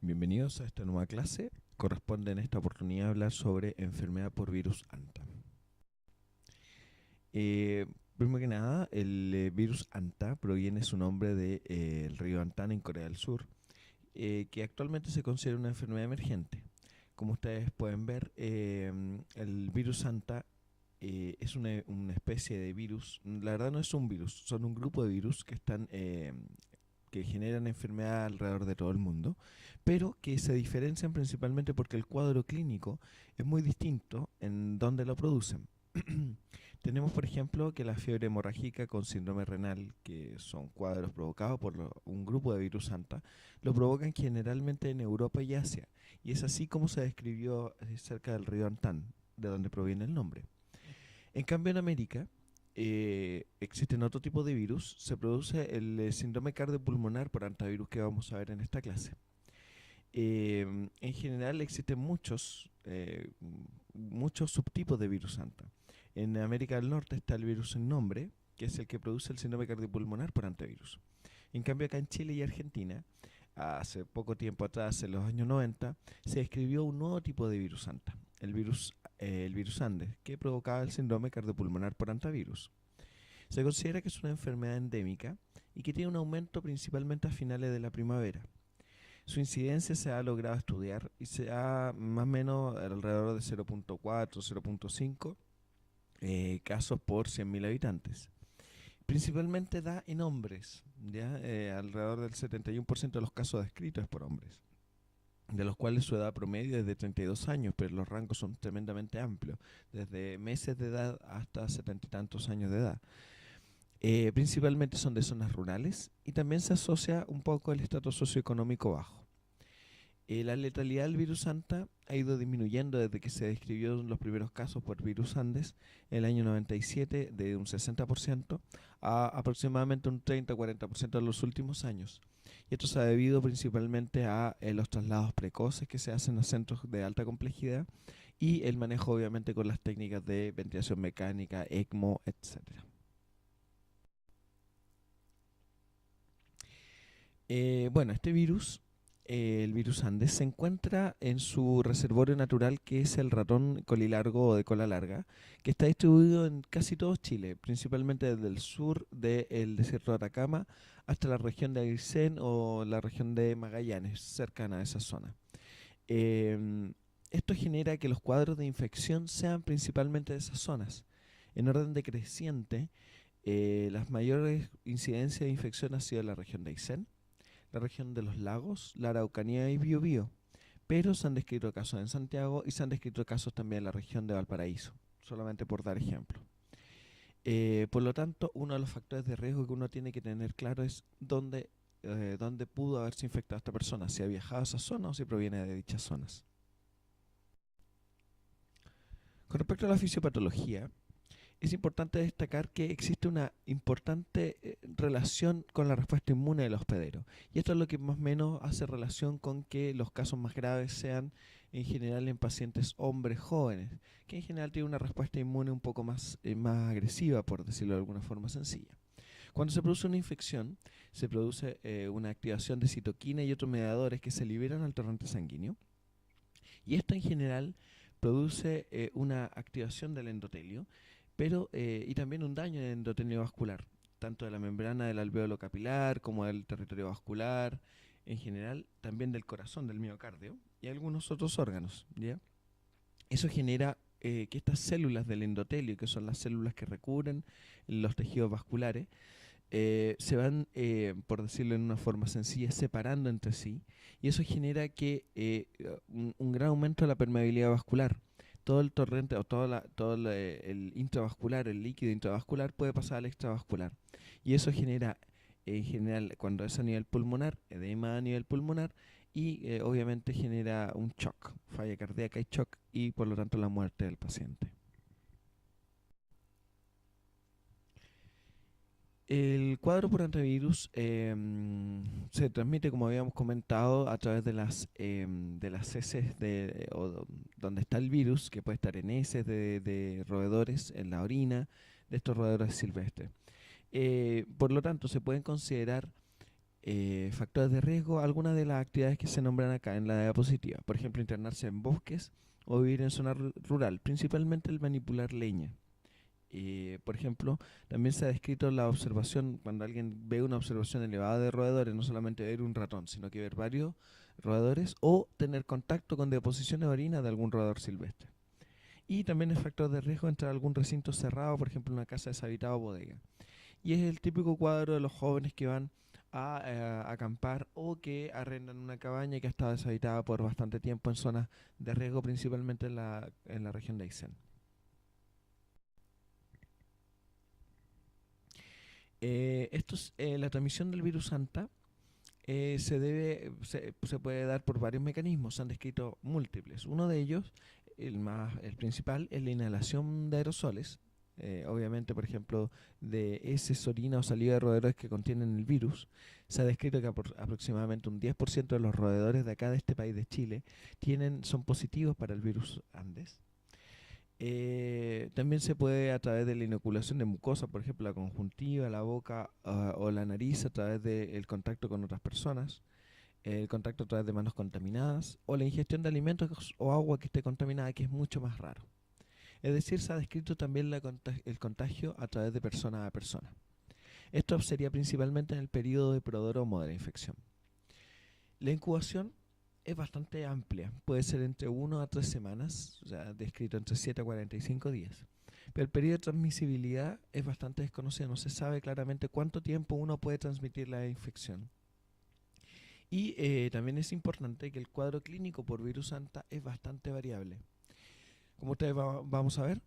Bienvenidos a esta nueva clase. Corresponde en esta oportunidad hablar sobre enfermedad por virus Anta. Primero que nada, el virus Anta proviene su nombre del río Antan en Corea del Sur, que actualmente se considera una enfermedad emergente. Como ustedes pueden ver, el virus Anta es una especie de virus. La verdad no es un virus, son un grupo de virus que generan enfermedad alrededor de todo el mundo, pero que se diferencian principalmente porque el cuadro clínico es muy distinto en donde lo producen. Tenemos, por ejemplo, que la fiebre hemorrágica con síndrome renal, que son cuadros provocados por un grupo de virus Anta, lo provocan generalmente en Europa y Asia, y es así como se describió cerca del río Antán, de donde proviene el nombre. En cambio, en América existen otro tipo de virus. Se produce el síndrome cardiopulmonar por antivirus que vamos a ver en esta clase. En general existen muchos subtipos de virus Anta. En América del Norte está el virus sin nombre, que es el que produce el síndrome cardiopulmonar por antivirus. En cambio, acá en Chile y Argentina, hace poco tiempo atrás, en los años 90, se describió un nuevo tipo de virus Anta, el virus Andes, que provocaba el síndrome cardiopulmonar por antivirus. Se considera que es una enfermedad endémica y que tiene un aumento principalmente a finales de la primavera. Su incidencia se ha logrado estudiar y se ha más o menos alrededor de 0.4-0.5 casos por 100.000 habitantes. Principalmente da en hombres, ¿ya? Alrededor del 71% de los casos descritos es por hombres, de los cuales su edad promedio es de 32 años, pero los rangos son tremendamente amplios, desde meses de edad hasta 70 y tantos años de edad. Principalmente son de zonas rurales y también se asocia un poco al estatus socioeconómico bajo. La letalidad del virus Anta ha ido disminuyendo desde que se describió los primeros casos por virus Andes en el año 97 de un 60% a aproximadamente un 30-40% en los últimos años. Y esto se ha debido principalmente a los traslados precoces que se hacen a centros de alta complejidad y el manejo obviamente con las técnicas de ventilación mecánica, ECMO, etc. Bueno, este virus, el virus Andes, se encuentra en su reservorio natural, que es el ratón colilargo o de cola larga, que está distribuido en casi todo Chile, principalmente desde el sur del desierto de Atacama hasta la región de Aysén o la región de Magallanes, cercana a esa zona. Em, Esto genera que los cuadros de infección sean principalmente de esas zonas. En orden decreciente, las mayores incidencias de infección ha sido en la región de Aysén, la región de los lagos, la Araucanía y Biobío, pero se han descrito casos en Santiago y se han descrito casos también en la región de Valparaíso, solamente por dar ejemplo. Por lo tanto, uno de los factores de riesgo que uno tiene que tener claro es dónde pudo haberse infectado esta persona, si ha viajado a esa zona o si proviene de dichas zonas. Con respecto a la fisiopatología, es importante destacar que existe una importante relación con la respuesta inmune del hospedero. Y esto es lo que más o menos hace relación con que los casos más graves sean en general en pacientes hombres jóvenes, que en general tienen una respuesta inmune un poco más agresiva, por decirlo de alguna forma sencilla. Cuando se produce una infección, se produce una activación de citoquina y otros mediadores que se liberan al torrente sanguíneo. Y esto en general produce una activación del endotelio, y también un daño en el endotelio vascular, tanto de la membrana del alvéolo capilar como del territorio vascular, en general también del corazón, del miocardio y algunos otros órganos, ¿ya? Eso genera que estas células del endotelio, que son las células que recubren los tejidos vasculares, se van, por decirlo en una forma sencilla, separando entre sí, y eso genera un gran aumento de la permeabilidad vascular. Todo el torrente o el intravascular, el líquido intravascular puede pasar al extravascular. Y eso genera, en general, cuando es a nivel pulmonar, edema a nivel pulmonar, y obviamente genera un shock, falla cardíaca y shock, y por lo tanto la muerte del paciente. El cuadro por antivirus se transmite, como habíamos comentado, a través de las heces donde está el virus, que puede estar en heces de roedores, en la orina de estos roedores silvestres. Por lo tanto, se pueden considerar Factores de riesgo, algunas de las actividades que se nombran acá en la diapositiva. Por ejemplo, internarse en bosques o vivir en zona rural, principalmente el manipular leña. Por ejemplo, también se ha descrito la observación, cuando alguien ve una observación elevada de roedores, no solamente ver un ratón, sino que ver varios roedores o tener contacto con deposiciones de orina de algún roedor silvestre. Y también es factor de riesgo entrar a algún recinto cerrado, por ejemplo, una casa deshabitada o bodega. Y es el típico cuadro de los jóvenes que van a acampar o que arrendan una cabaña que ha estado deshabitada por bastante tiempo en zonas de riesgo, principalmente en la región de Aysén. La transmisión del virus Anta se puede dar por varios mecanismos, se han descrito múltiples. Uno de ellos, el principal, es la inhalación de aerosoles. Obviamente, por ejemplo, de heces, orina o saliva de roedores que contienen el virus. Se ha descrito que aproximadamente un 10% de los roedores de acá, de este país de Chile, son positivos para el virus Andes. También se puede a través de la inoculación de mucosa, por ejemplo, la conjuntiva, la boca o la nariz, a través del contacto con otras personas, el contacto a través de manos contaminadas o la ingestión de alimentos o agua que esté contaminada, que es mucho más raro. Es decir, se ha descrito también el contagio a través de persona a persona. Esto sería principalmente en el periodo de prodromo de la infección. La incubación es bastante amplia, puede ser entre 1 a 3 semanas, o sea, descrito entre 7 a 45 días. Pero el periodo de transmisibilidad es bastante desconocido, no se sabe claramente cuánto tiempo uno puede transmitir la infección. Y también es importante que el cuadro clínico por virus Anta es bastante variable. Como ustedes vamos a ver,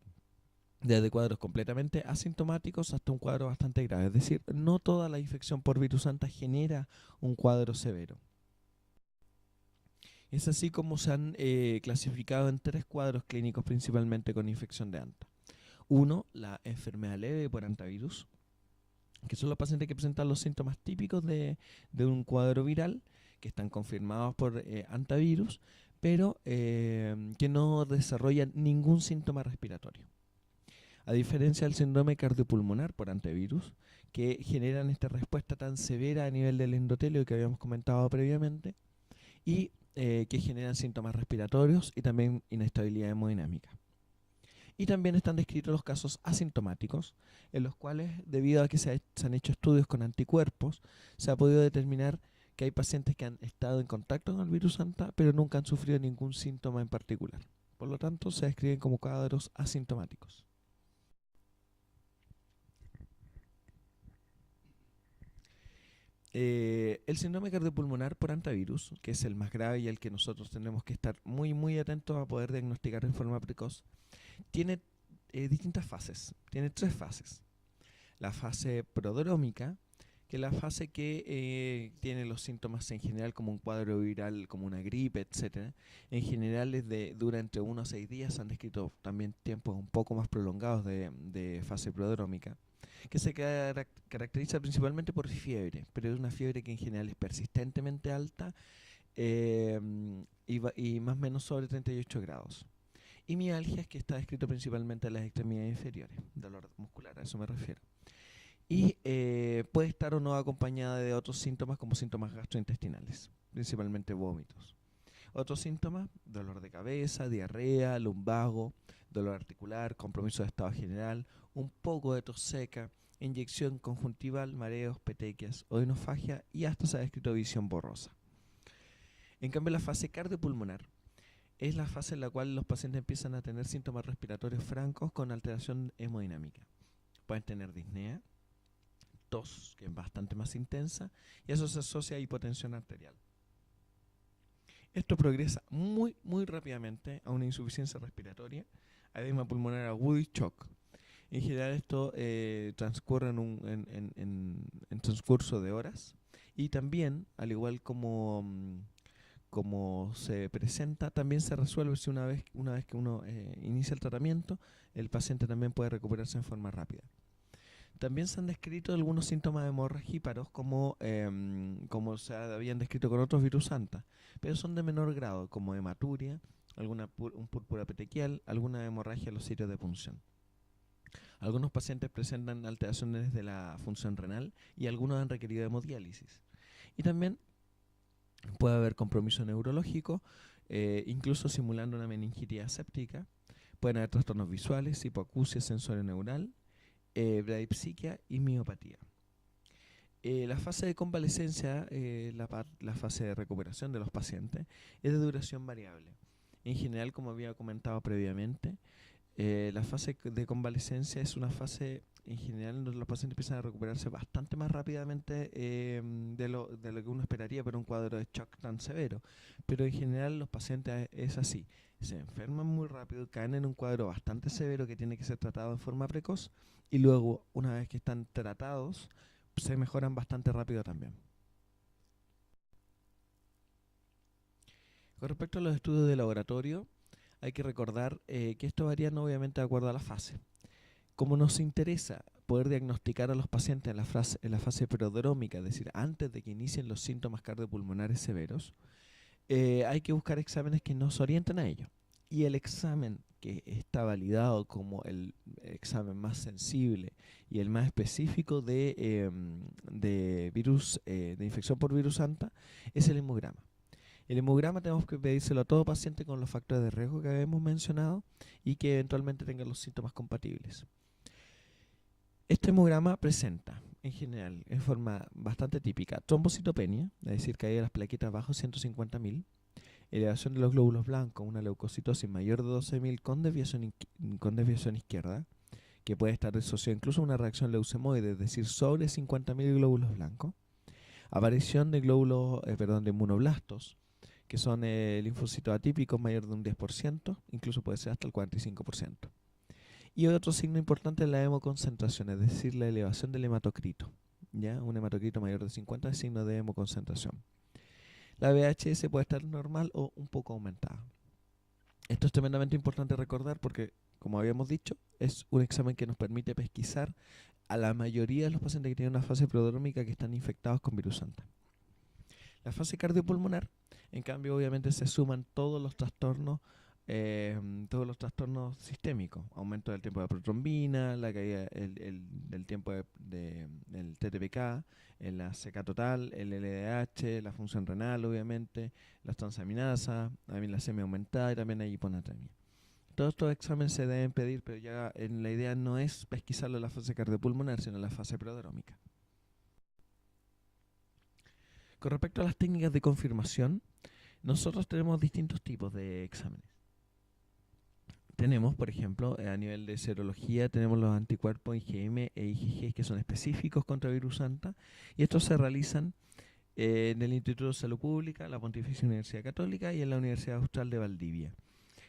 desde cuadros completamente asintomáticos hasta un cuadro bastante grave. Es decir, no toda la infección por virus Anta genera un cuadro severo. Es así como se han clasificado en 3 cuadros clínicos principalmente con infección de Anta. Uno, la enfermedad leve por antivirus, que son los pacientes que presentan los síntomas típicos de un cuadro viral, que están confirmados por antivirus, pero que no desarrollan ningún síntoma respiratorio. A diferencia del síndrome cardiopulmonar por antivirus, que generan esta respuesta tan severa a nivel del endotelio que habíamos comentado previamente, y que generan síntomas respiratorios y también inestabilidad hemodinámica. Y también están descritos los casos asintomáticos, en los cuales, debido a que se han hecho estudios con anticuerpos, se ha podido determinar que hay pacientes que han estado en contacto con el virus Anta, pero nunca han sufrido ningún síntoma en particular. Por lo tanto, se describen como cuadros asintomáticos. El síndrome cardiopulmonar por antivirus, que es el más grave y el que nosotros tenemos que estar muy atentos a poder diagnosticar en forma precoz, tiene distintas fases, tiene 3 fases. La fase prodrómica, que es la fase que tiene los síntomas en general como un cuadro viral, como una gripe, etc. En general dura entre 1 a 6 días, han descrito también tiempos un poco más prolongados de fase prodrómica, que se caracteriza principalmente por fiebre, pero es una fiebre que en general es persistentemente alta y más o menos sobre 38 grados. Y mialgias, que está descrito principalmente en las extremidades inferiores, dolor muscular, a eso me refiero. Y puede estar o no acompañada de otros síntomas como síntomas gastrointestinales, principalmente vómitos. Otros síntomas, dolor de cabeza, diarrea, lumbago, dolor articular, compromiso de estado general, un poco de tos seca, inyección conjuntival, mareos, petequias, odinofagia y hasta se ha descrito visión borrosa. En cambio, la fase cardiopulmonar es la fase en la cual los pacientes empiezan a tener síntomas respiratorios francos con alteración hemodinámica. Pueden tener disnea, tos, que es bastante más intensa, y eso se asocia a hipotensión arterial. Esto progresa muy rápidamente a una insuficiencia respiratoria, a edema pulmonar agudo y shock. En general esto transcurre en transcurso de horas, y también, al igual como se presenta, también se resuelve si una vez que uno inicia el tratamiento, el paciente también puede recuperarse en forma rápida. También se han descrito algunos síntomas hemorragíparos como se habían descrito con otros virus Anta, pero son de menor grado, como hematuria, un púrpura petequial, alguna hemorragia en los sitios de punción. Algunos pacientes presentan alteraciones de la función renal y algunos han requerido hemodiálisis. Y también puede haber compromiso neurológico, incluso simulando una meningitis aséptica. Pueden haber trastornos visuales, hipoacusia sensorio-neural, bradipsiquia y miopatía. La fase de convalecencia, la fase de recuperación de los pacientes, es de duración variable. En general, como había comentado previamente, la fase de convalecencia es una fase, en general, donde los pacientes empiezan a recuperarse bastante más rápidamente de lo que uno esperaría para un cuadro de shock tan severo. Pero en general los pacientes es así, se enferman muy rápido, caen en un cuadro bastante severo que tiene que ser tratado en forma precoz y luego, una vez que están tratados, se mejoran bastante rápido también. Con respecto a los estudios de laboratorio, hay que recordar que esto varía obviamente de acuerdo a la fase. Como nos interesa poder diagnosticar a los pacientes en la fase prodrómica, es decir, antes de que inicien los síntomas cardiopulmonares severos, hay que buscar exámenes que nos orienten a ello. Y el examen que está validado como el examen más sensible y el más específico de virus, de infección por virus anta es el hemograma. El hemograma tenemos que pedírselo a todo paciente con los factores de riesgo que habíamos mencionado y que eventualmente tengan los síntomas compatibles. Este hemograma presenta, en general, en forma bastante típica, trombocitopenia, es decir, caída de las plaquetas bajo 150.000, elevación de los glóbulos blancos, una leucocitosis mayor de 12.000 con desviación izquierda, que puede estar asociada incluso a una reacción leucemoide, es decir, sobre 50.000 glóbulos blancos, aparición de de monoblastos, que son linfocitos atípicos mayor de un 10%, incluso puede ser hasta el 45%. Y otro signo importante es la hemoconcentración, es decir, la elevación del hematocrito. ¿Ya? Un hematocrito mayor de 50 es signo de hemoconcentración. La VHS puede estar normal o un poco aumentada. Esto es tremendamente importante recordar porque, como habíamos dicho, es un examen que nos permite pesquisar a la mayoría de los pacientes que tienen una fase prodrómica que están infectados con virus anta. La fase cardiopulmonar, en cambio, obviamente se suman todos los trastornos sistémicos, aumento del tiempo de protrombina, la caída del tiempo del TTPK, la CK total, el LDH, la función renal, obviamente, las transaminasas, también la semia aumentada y también hay hiponatremia. Todos estos exámenes se deben pedir, pero ya la idea no es pesquisarlo en la fase cardiopulmonar, sino en la fase prodrómica. Con respecto a las técnicas de confirmación, nosotros tenemos distintos tipos de exámenes. Tenemos, por ejemplo, a nivel de serología, tenemos los anticuerpos IgM e IgG que son específicos contra virus anta, y estos se realizan en el Instituto de Salud Pública, la Pontificia Universidad Católica y en la Universidad Austral de Valdivia.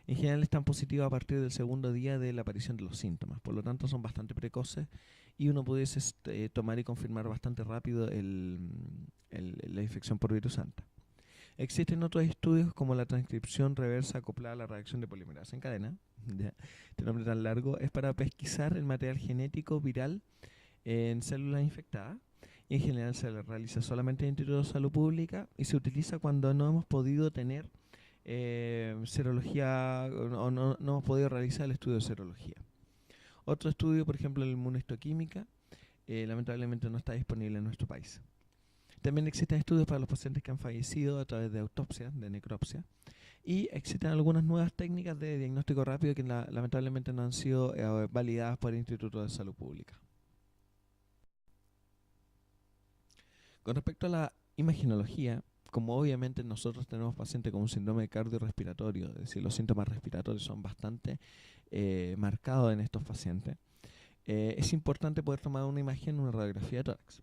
En general están positivos a partir del segundo día de la aparición de los síntomas, por lo tanto son bastante precoces y uno pudiese tomar y confirmar bastante rápido la infección por virus anta. Existen otros estudios como la transcripción reversa acoplada a la reacción de polimerasa en cadena. ¿Ya? Este nombre tan largo es para pesquisar el material genético viral en células infectadas y en general se realiza solamente en el Instituto de Salud Pública y se utiliza cuando no hemos podido tener serología o no hemos podido realizar el estudio de serología. Otro estudio, por ejemplo, la inmunohistoquímica, lamentablemente no está disponible en nuestro país. También existen estudios para los pacientes que han fallecido a través de autopsia, de necropsia, y existen algunas nuevas técnicas de diagnóstico rápido que lamentablemente no han sido validadas por el Instituto de Salud Pública. Con respecto a la imagenología, como obviamente nosotros tenemos pacientes con un síndrome cardiorrespiratorio, es decir, los síntomas respiratorios son bastante marcados en estos pacientes, es importante poder tomar una imagen, una radiografía de tórax.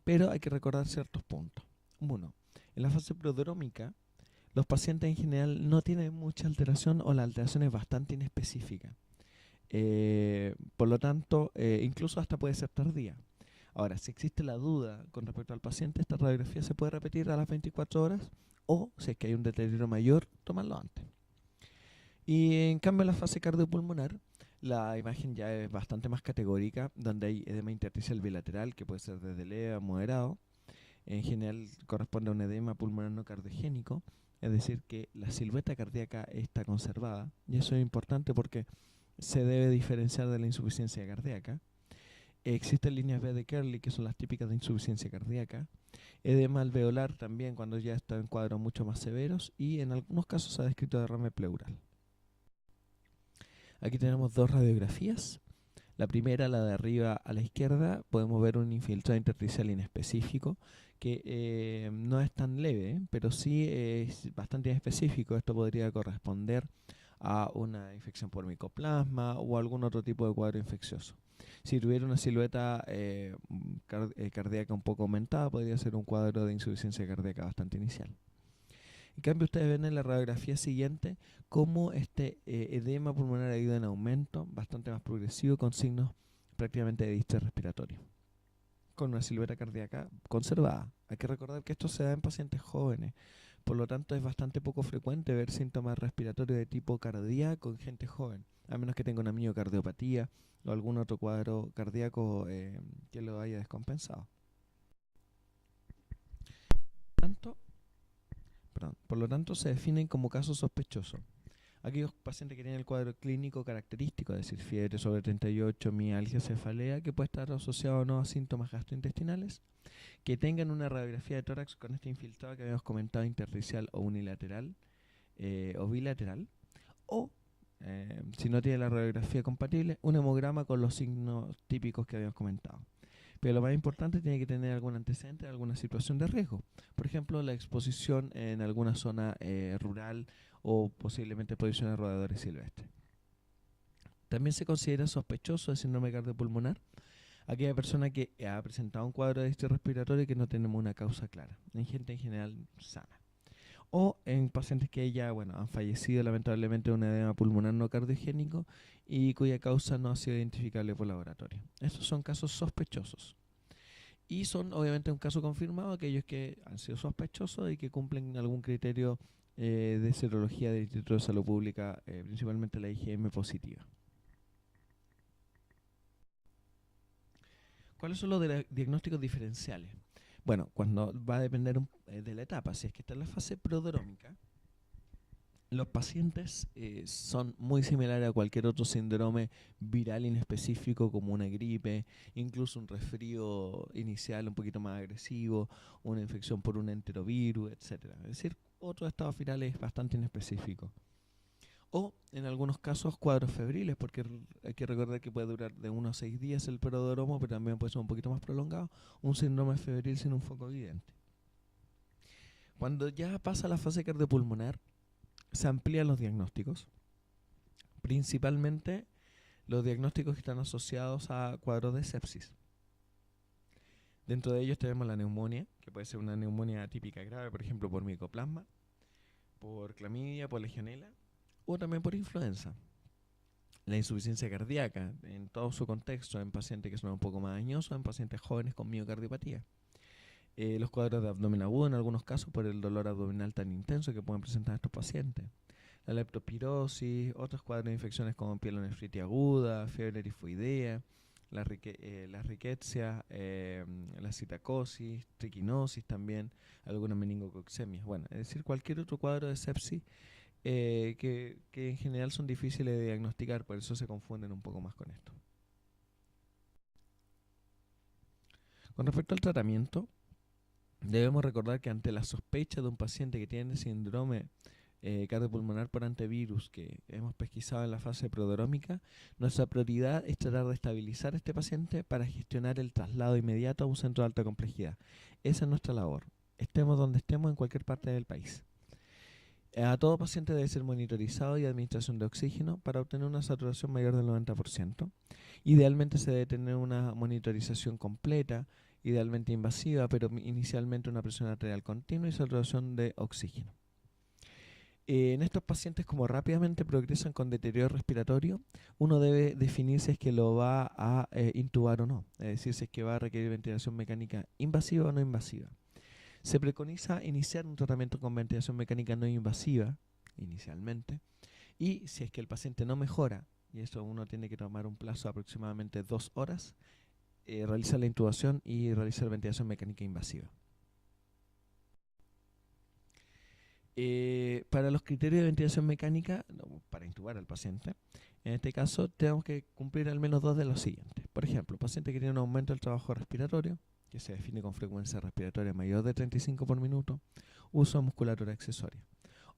Pero hay que recordar ciertos puntos. Uno, en la fase prodrómica, los pacientes en general no tienen mucha alteración o la alteración es bastante inespecífica. Por lo tanto, incluso hasta puede ser tardía. Ahora, si existe la duda con respecto al paciente, esta radiografía se puede repetir a las 24 horas o, si es que hay un deterioro mayor, tomarlo antes. Y en cambio, en la fase cardiopulmonar, la imagen ya es bastante más categórica, donde hay edema intersticial bilateral, que puede ser desde leve a moderado. En general corresponde a un edema pulmonar no cardiogénico, es decir, que la silueta cardíaca está conservada, y eso es importante porque se debe diferenciar de la insuficiencia cardíaca. existen líneas B de Kerley, que son las típicas de insuficiencia cardíaca. Edema alveolar también cuando ya está en cuadros mucho más severos. Y en algunos casos se ha descrito derrame pleural. Aquí tenemos dos radiografías. La primera, la de arriba a la izquierda, podemos ver un infiltrado intersticial inespecífico que no es tan leve, pero sí es bastante específico. Esto podría corresponder a una infección por micoplasma o algún otro tipo de cuadro infeccioso. Si tuviera una silueta cardíaca un poco aumentada, podría ser un cuadro de insuficiencia cardíaca bastante inicial. En cambio, ustedes ven en la radiografía siguiente cómo este edema pulmonar ha ido en aumento, bastante más progresivo, con signos prácticamente de distrés respiratorio, con una silueta cardíaca conservada. Hay que recordar que esto se da en pacientes jóvenes, por lo tanto es bastante poco frecuente ver síntomas respiratorios de tipo cardíaco en gente joven, a menos que tenga una miocardiopatía o algún otro cuadro cardíaco que lo haya descompensado. Por lo tanto, se definen como casos sospechosos aquellos pacientes que tienen el cuadro clínico característico, es decir, fiebre sobre 38, mialgia, cefalea, que puede estar asociado o no a síntomas gastrointestinales, que tengan una radiografía de tórax con este infiltrado que habíamos comentado, intersticial o unilateral o bilateral, o si no tiene la radiografía compatible, un hemograma con los signos típicos que habíamos comentado. Pero lo más importante, tiene que tener algún antecedente, alguna situación de riesgo. Por ejemplo, la exposición en alguna zona rural o posiblemente exposición a roedores silvestres. También se considera sospechoso de síndrome cardiopulmonar aquella persona que ha presentado un cuadro de distrés respiratorio y que no tenemos una causa clara, en gente en general sana. O en pacientes que ya han fallecido lamentablemente de un edema pulmonar no cardiogénico y cuya causa no ha sido identificable por laboratorio. Estos son casos sospechosos. Y son obviamente un caso confirmado aquellos que han sido sospechosos y que cumplen algún criterio de serología del Instituto de Salud Pública, principalmente la IgM positiva. ¿Cuáles son los diagnósticos diferenciales? Bueno, cuando va a depender de la etapa. Si es que está en la fase prodrómica, los pacientes son muy similares a cualquier otro síndrome viral inespecífico, como una gripe, incluso un resfrío inicial un poquito más agresivo, una infección por un enterovirus, etc. Es decir, otros estados virales bastante inespecíficos. O en algunos casos cuadros febriles, porque hay que recordar que puede durar de 1 a 6 días el prodromo, pero también puede ser un poquito más prolongado, un síndrome febril sin un foco evidente. Cuando ya pasa la fase cardiopulmonar, se amplían los diagnósticos, principalmente los diagnósticos que están asociados a cuadros de sepsis. Dentro de ellos tenemos la neumonía, que puede ser una neumonía atípica grave, por ejemplo por micoplasma, por clamidia, por legionela, o también por influenza. La insuficiencia cardíaca, en todo su contexto, en pacientes que son un poco más dañosos, en pacientes jóvenes con miocardiopatía. Los cuadros de abdomen agudo, en algunos casos, por el dolor abdominal tan intenso que pueden presentar estos pacientes. La leptospirosis, otros cuadros de infecciones como pielonefritis aguda, fiebre tifoidea, la riquezia, la citacosis, triquinosis también, algunas meningococcemias. Bueno, es decir, cualquier otro cuadro de sepsis que en general son difíciles de diagnosticar, por eso se confunden un poco más con esto. Con respecto al tratamiento, debemos recordar que ante la sospecha de un paciente que tiene síndrome cardiopulmonar por antivirus que hemos pesquisado en la fase prodrómica, nuestra prioridad es tratar de estabilizar a este paciente para gestionar el traslado inmediato a un centro de alta complejidad. Esa es nuestra labor, estemos donde estemos en cualquier parte del país. A todo paciente debe ser monitorizado y administración de oxígeno para obtener una saturación mayor del 90%. Idealmente se debe tener una monitorización completa, idealmente invasiva, pero inicialmente una presión arterial continua y saturación de oxígeno. En estos pacientes, como rápidamente progresan con deterioro respiratorio, uno debe definir si es que lo va a intubar o no, es decir, si es que va a requerir ventilación mecánica invasiva o no invasiva. Se preconiza iniciar un tratamiento con ventilación mecánica no invasiva, inicialmente, y si es que el paciente no mejora, y eso uno tiene que tomar un plazo de aproximadamente 2 horas, realizar la intubación y realizar ventilación mecánica invasiva. Para los criterios de ventilación mecánica, para intubar al paciente, En este caso, tenemos que cumplir al menos dos de los siguientes. Por ejemplo, paciente que tiene un aumento del trabajo respiratorio, que se define con frecuencia respiratoria mayor de 35 por minuto, uso de musculatura accesoria.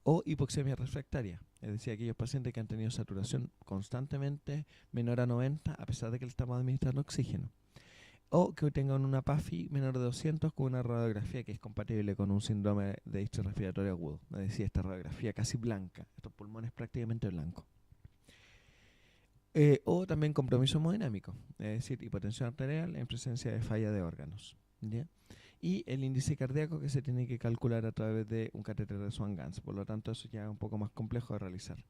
O hipoxemia refractaria, es decir, aquellos pacientes que han tenido saturación constantemente menor a 90 a pesar de que le estamos administrando oxígeno. O que tengan una PAFI menor de 200 con una radiografía que es compatible con un síndrome de distrés respiratorio agudo. Es decir, esta radiografía casi blanca, estos pulmones prácticamente blancos. O también compromiso hemodinámico, es decir, hipotensión arterial en presencia de falla de órganos. ¿Ya? Y el índice cardíaco que se tiene que calcular a través de un catéter de Swan-Ganz. Por lo tanto, eso ya es un poco más complejo de realizar.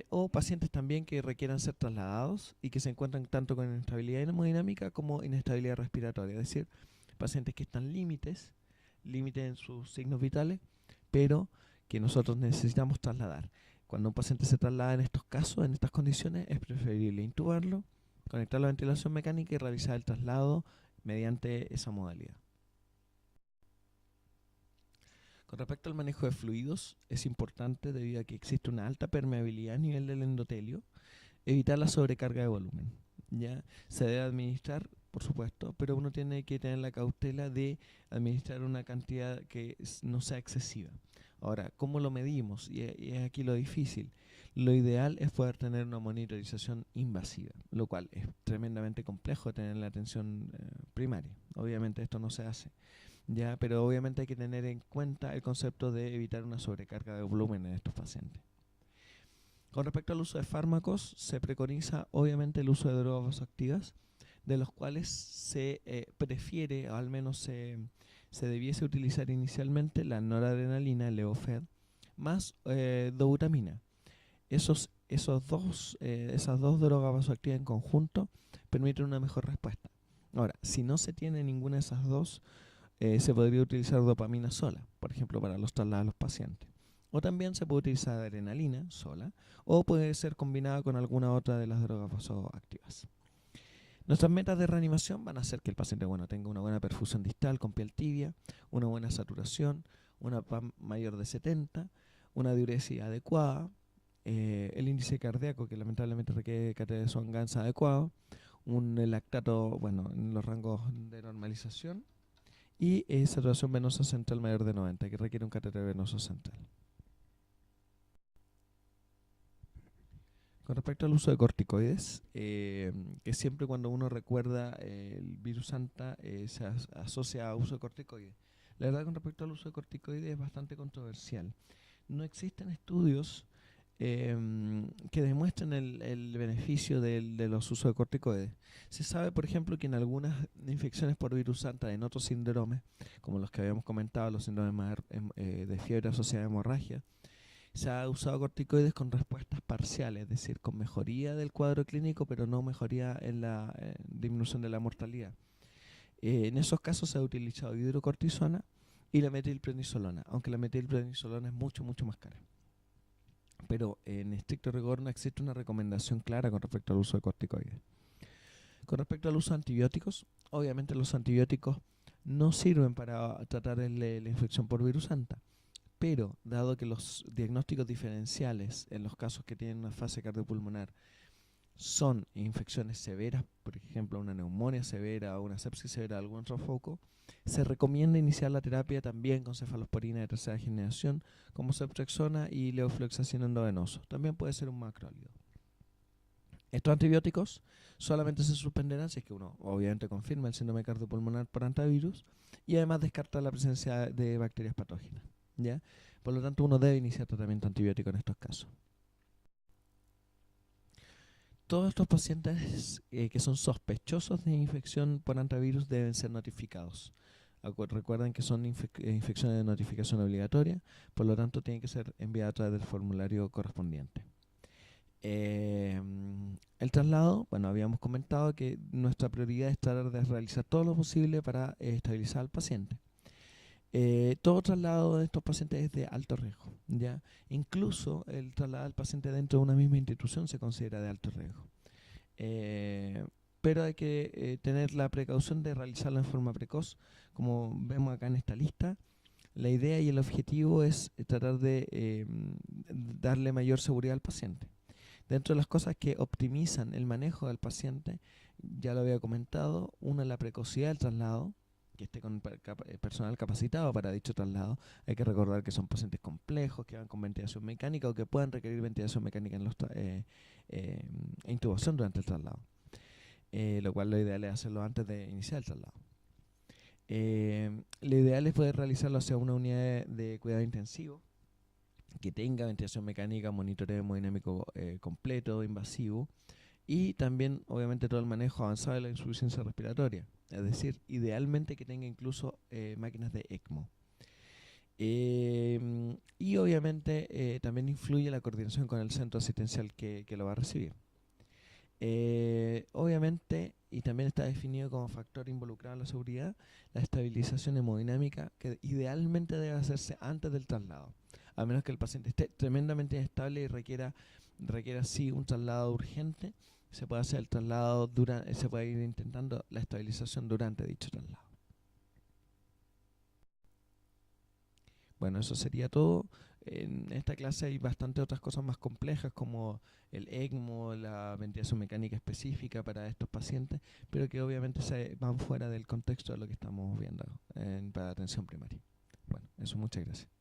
O pacientes también que requieran ser trasladados y que se encuentran tanto con inestabilidad hemodinámica como inestabilidad respiratoria. Es decir, pacientes que están límites en sus signos vitales, pero que nosotros necesitamos trasladar. Cuando un paciente se traslada en estos casos, en estas condiciones, es preferible intubarlo, conectarlo a ventilación mecánica y realizar el traslado mediante esa modalidad. Con respecto al manejo de fluidos, es importante, debido a que existe una alta permeabilidad a nivel del endotelio, evitar la sobrecarga de volumen. ¿Ya? Se debe administrar, por supuesto, pero uno tiene que tener la cautela de administrar una cantidad que no sea excesiva. Ahora, ¿cómo lo medimos? Y es aquí lo difícil. Lo ideal es poder tener una monitorización invasiva, lo cual es tremendamente complejo tener en la atención primaria. Obviamente esto no se hace, ¿ya? Pero obviamente hay que tener en cuenta el concepto de evitar una sobrecarga de volumen en estos pacientes. Con respecto al uso de fármacos, se preconiza obviamente el uso de drogas vasoactivas, de los cuales se prefiere, o al menos se debiese utilizar inicialmente la noradrenalina, el Leofed, más dobutamina. Esas dos drogas vasoactivas en conjunto permiten una mejor respuesta. Ahora, si no se tiene ninguna de esas dos, se podría utilizar dopamina sola, por ejemplo, para los traslados a los pacientes. O también se puede utilizar adrenalina sola, o puede ser combinada con alguna otra de las drogas vasoactivas. Nuestras metas de reanimación van a ser que el paciente tenga una buena perfusión distal con piel tibia, una buena saturación, una PAM mayor de 70, una diuresis adecuada, el índice cardíaco que lamentablemente requiere catéter de Swan-Ganz adecuado, un lactato en los rangos de normalización y saturación venosa central mayor de 90 que requiere un catéter venoso central. Con respecto al uso de corticoides, que siempre cuando uno recuerda el virus Anta se asocia a uso de corticoides. La verdad, con respecto al uso de corticoides es bastante controversial. No existen estudios que demuestren el beneficio de los usos de corticoides. Se sabe, por ejemplo, que en algunas infecciones por virus Anta, en otros síndromes, como los que habíamos comentado, los síndromes de fiebre asociada a hemorragia, se ha usado corticoides con respuestas parciales, es decir, con mejoría del cuadro clínico, pero no mejoría en la disminución de la mortalidad. En esos casos se ha utilizado hidrocortisona y la metilprednisolona, aunque la metilprednisolona es mucho más cara. Pero en estricto rigor no existe una recomendación clara con respecto al uso de corticoides. Con respecto al uso de antibióticos, obviamente los antibióticos no sirven para tratar la infección por virus Anta. Pero, dado que los diagnósticos diferenciales en los casos que tienen una fase cardiopulmonar son infecciones severas, por ejemplo una neumonía severa o una sepsis severa de algún otro foco, se recomienda iniciar la terapia también con cefalosporina de tercera generación, como ceftriaxona y levofloxacino endovenoso. También puede ser un macrólido. Estos antibióticos solamente se suspenderán si es que uno obviamente confirma el síndrome cardiopulmonar por antivirus y además descarta la presencia de bacterias patógenas. ¿Ya? Por lo tanto, uno debe iniciar tratamiento antibiótico en estos casos. Todos estos pacientes que son sospechosos de infección por antivirus deben ser notificados. Recuerden que son infecciones de notificación obligatoria, por lo tanto tienen que ser enviadas a través del formulario correspondiente. El traslado, habíamos comentado que nuestra prioridad es tratar de realizar todo lo posible para estabilizar al paciente. Todo traslado de estos pacientes es de alto riesgo, ¿ya? Incluso el traslado al paciente dentro de una misma institución se considera de alto riesgo. Pero hay que tener la precaución de realizarlo en forma precoz. Como vemos acá en esta lista, La idea y el objetivo es tratar de darle mayor seguridad al paciente. Dentro de las cosas que optimizan el manejo del paciente, ya lo había comentado, una es la precocidad del traslado, que esté con personal capacitado para dicho traslado. Hay que recordar que son pacientes complejos, que van con ventilación mecánica o que puedan requerir ventilación mecánica en e intubación durante el traslado. Lo cual lo ideal es hacerlo antes de iniciar el traslado. Lo ideal es poder realizarlo hacia una unidad de cuidado intensivo que tenga ventilación mecánica, monitoreo hemodinámico completo, invasivo, y también obviamente todo el manejo avanzado de la insuficiencia respiratoria, es decir, idealmente que tenga incluso máquinas de ECMO. Y obviamente también influye la coordinación con el centro asistencial que lo va a recibir. Obviamente, y también está definido como factor involucrado en la seguridad, la estabilización hemodinámica, que idealmente debe hacerse antes del traslado, a menos que el paciente esté tremendamente inestable y requiera sí un traslado urgente. Se puede hacer el traslado, se puede ir intentando la estabilización durante dicho traslado. Bueno, eso sería todo. En esta clase hay bastante otras cosas más complejas como el ECMO, la ventilación mecánica específica para estos pacientes, pero que obviamente se van fuera del contexto de lo que estamos viendo para atención primaria. Bueno, eso, muchas gracias.